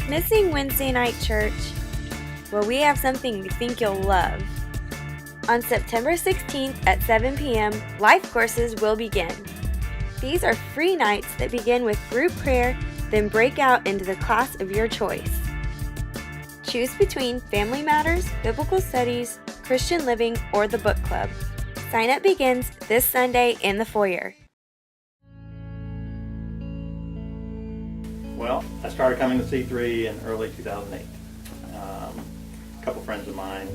Missing Wednesday night church? Well, we have something we think you'll love. On September 16th at 7 p.m., life courses will begin. These are free nights that begin with group prayer, then break out into the class of your choice. Choose between Family Matters, Biblical Studies, Christian Living, or the Book Club. Sign up begins this Sunday in the foyer. Well, I started coming to C3 in early 2008. A couple friends of mine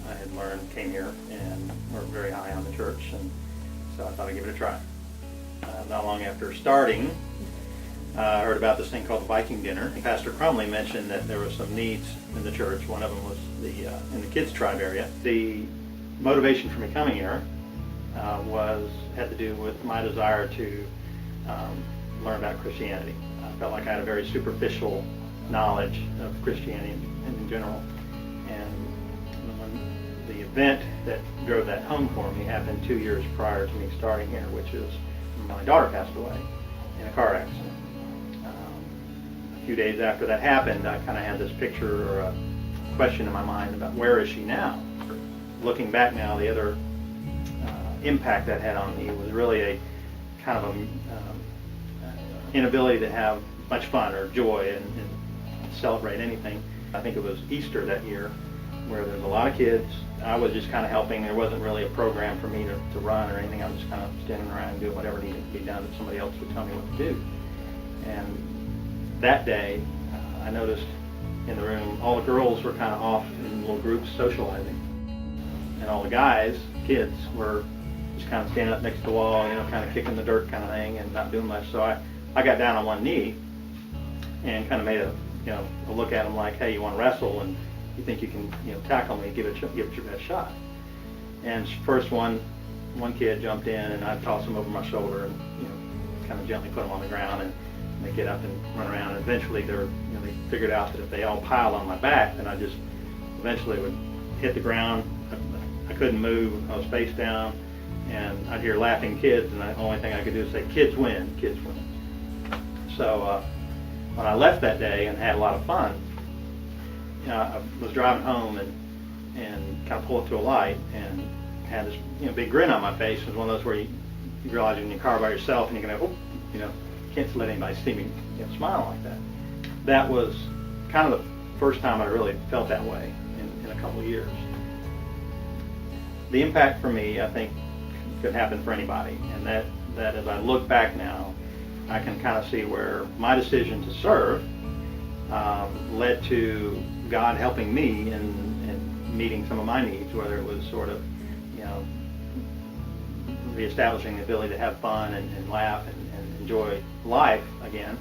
I had learned came here and were very high on the church, and so I thought I'd give it a try. Not long after starting, I heard about this thing called the Viking Dinner. Pastor Crumley mentioned that there were some needs in the church. One of them was in the kids' tribe area. The motivation for me coming here had to do with my desire to learn about Christianity. I felt like I had a very superficial knowledge of Christianity in general. And when the event that drove that home for me happened 2 years prior to me starting here, which is my daughter passed away in a car accident. A few days after that happened, I kind of had this picture or a question in my mind about where is she now? Looking back now, the other impact that had on me was really a kind of inability to have much fun or joy and celebrate anything. I think it was Easter that year where there was a lot of kids. I was just kind of helping. There wasn't really a program for me to run or anything. I was just kind of standing around and doing whatever needed to be done that somebody else would tell me what to do. And that day, I noticed in the room all the girls were kind of off in little groups socializing. And all the guys, kids, were just kind of standing up next to the wall, kind of kicking the dirt kind of thing and not doing much. So I got down on one knee and kind of made a look at them like, hey, you want to wrestle and you think you can tackle me, give it your best shot. And first one kid jumped in and I tossed him over my shoulder and kind of gently put him on the ground, and they get up and run around, and eventually they figured out that if they all piled on my back, then I just eventually would hit the ground. I couldn't move, I was face down, and I'd hear laughing kids, and the only thing I could do is say, kids win, kids win. So when I left that day and had a lot of fun, I was driving home and kind of pulled up to a light and had this big grin on my face. It was one of those where you realize you're in your car by yourself and you're going to, can't let anybody see me smile like that. That was kind of the first time I really felt that way in a couple of years. The impact for me, I think, could happen for anybody, and that as I look back now, I can kind of see where my decision to serve led to God helping me in meeting some of my needs, whether it was sort of, reestablishing the ability to have fun and laugh and enjoy life again,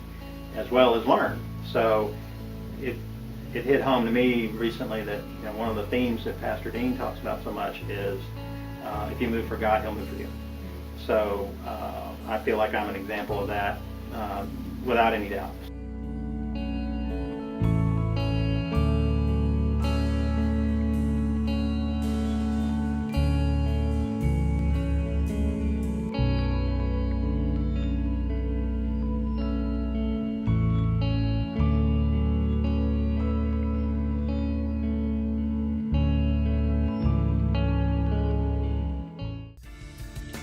as well as learn. So it hit home to me recently that one of the themes that Pastor Dean talks about so much is if you move for God, He'll move for you. So I feel like I'm an example of that without any doubt.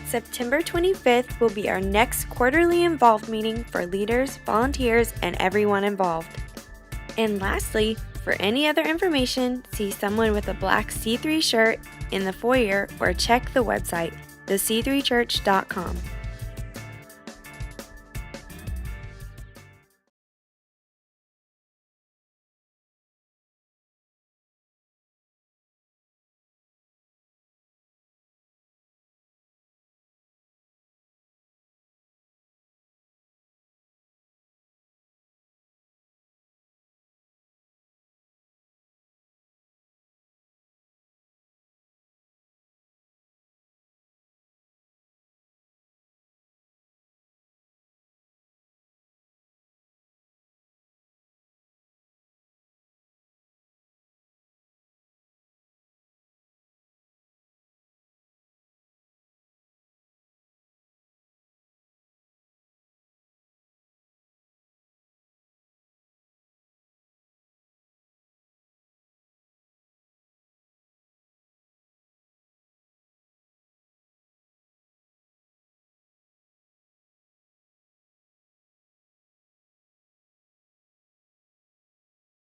September 25th will be our next quarterly involved meeting for leaders, volunteers, and everyone involved. And lastly, for any other information, see someone with a black C3 shirt in the foyer or check the website, thec3church.com.